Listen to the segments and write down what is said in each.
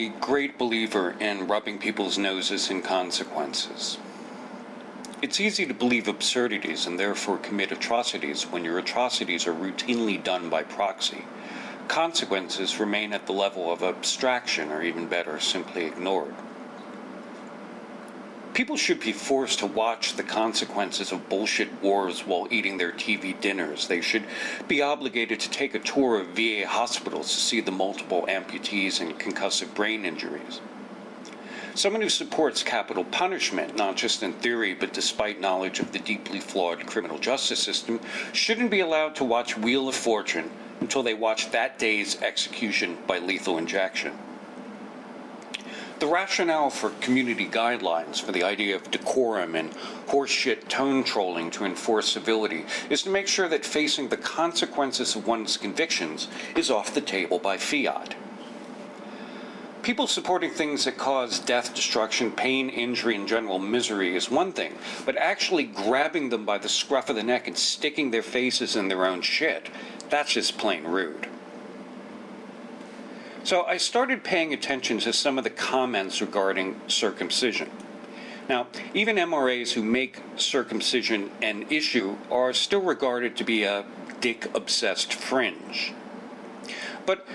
a great believer in rubbing people's noses in consequences. It's easy to believe absurdities and therefore commit atrocities when your atrocities are routinely done by proxy. Consequences remain at the level of abstraction, or even better, simply ignored. People should be forced to watch the consequences of bullshit wars while eating their TV dinners. They should be obligated to take a tour of VA hospitals to see the multiple amputees and concussive brain injuries. Someone who supports capital punishment, not just in theory, but despite knowledge of the deeply flawed criminal justice system, shouldn't be allowed to watch Wheel of Fortune until they watch that day's execution by lethal injection. The rationale for community guidelines for the idea of decorum and horseshit tone trolling to enforce civility is to make sure that facing the consequences of one's convictions is off the table by fiat. People supporting things that cause death, destruction, pain, injury, and general misery is one thing, but actually grabbing them by the scruff of the neck and sticking their faces in their own shit, that's just plain rude. So I started paying attention to some of the comments regarding circumcision. Now, even MRAs who make circumcision an issue are still regarded to be a dick-obsessed fringe. But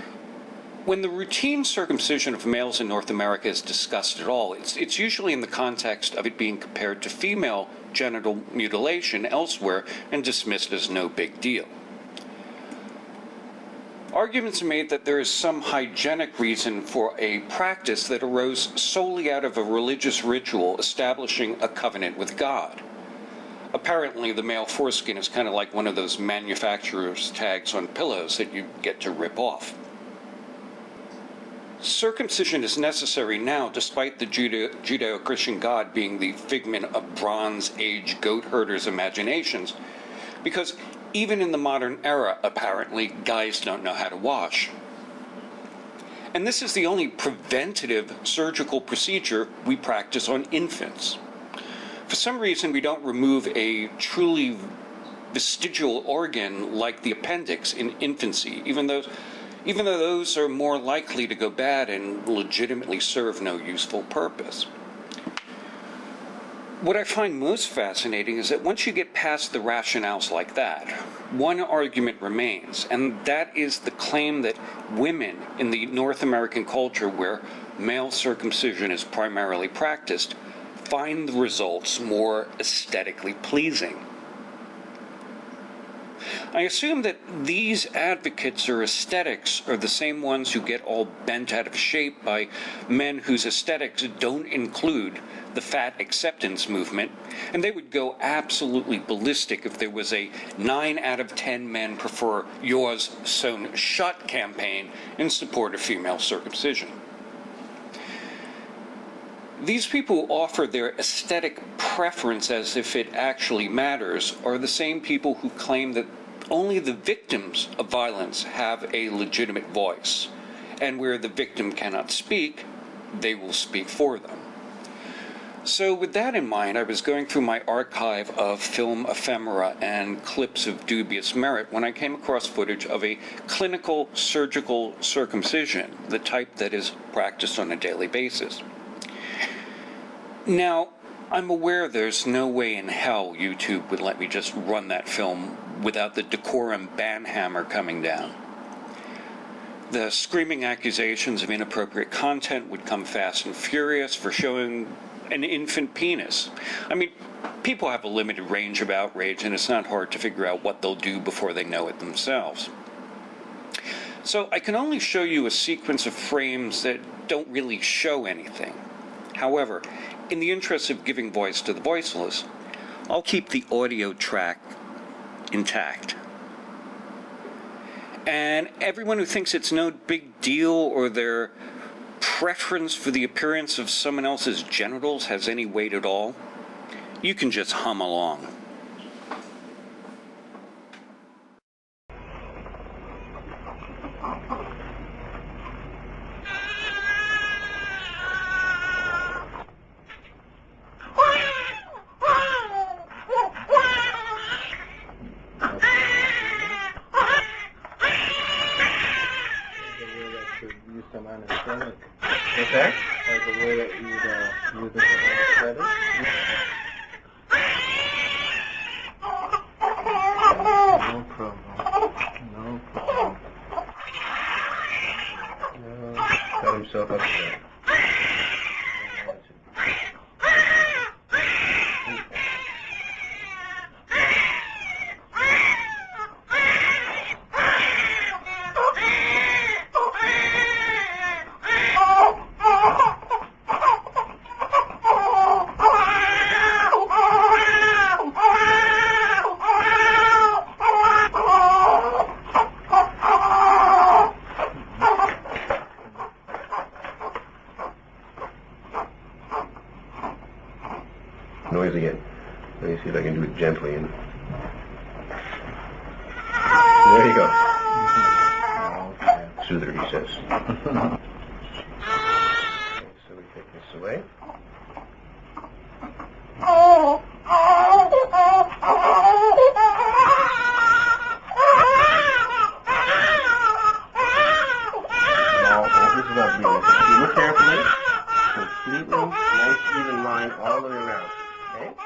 when the routine circumcision of males in North America is discussed at all, it's usually in the context of it being compared to female genital mutilation elsewhere and dismissed as no big deal. Arguments are made that there is some hygienic reason for a practice that arose solely out of a religious ritual establishing a covenant with God. Apparently, the male foreskin is kind of like one of those manufacturer's tags on pillows that you get to rip off. Circumcision is necessary now, despite the Judeo-Christian God being the figment of Bronze Age goat herders' imaginations, because even in the modern era, apparently, guys don't know how to wash. And this is the only preventative surgical procedure we practice on infants. For some reason, we don't remove a truly vestigial organ like the appendix in infancy, even though those are more likely to go bad and legitimately serve no useful purpose. What I find most fascinating is that once you get past the rationales like that, one argument remains, and that is the claim that women in the North American culture where male circumcision is primarily practiced find the results more aesthetically pleasing. I assume that these advocates or aesthetics are the same ones who get all bent out of shape by men whose aesthetics don't include the fat acceptance movement, and they would go absolutely ballistic if there was a 9 out of 10 men prefer yours sewn shut campaign in support of female circumcision. These people who offer their aesthetic preference as if it actually matters are the same people who claim that only the victims of violence have a legitimate voice, and where the victim cannot speak, they will speak for them. So with that in mind, I was going through my archive of film ephemera and clips of dubious merit when I came across footage of a clinical surgical circumcision, the type that is practiced on a daily basis. Now, I'm aware there's no way in hell YouTube would let me just run that film without the decorum banhammer coming down. The screaming accusations of inappropriate content would come fast and furious for showing an infant penis. I mean, people have a limited range of outrage, and it's not hard to figure out what they'll do before they know it themselves. So I can only show you a sequence of frames that don't really show anything. However, in the interest of giving voice to the voiceless, I'll keep the audio track intact. And everyone who thinks it's no big deal or their preference for the appearance of someone else's genitals has any weight at all, you can just hum along. Use some anesthetic. Okay? As a way that you would use it for feathers. No problem. No problem. No. Got himself up there. Noise again. Let me see if I can do it gently. And there you go. Soother, he says. Okay, so we take this away. Now, this is what we do. If you look carefully, completely nice even line all the way around. Okay?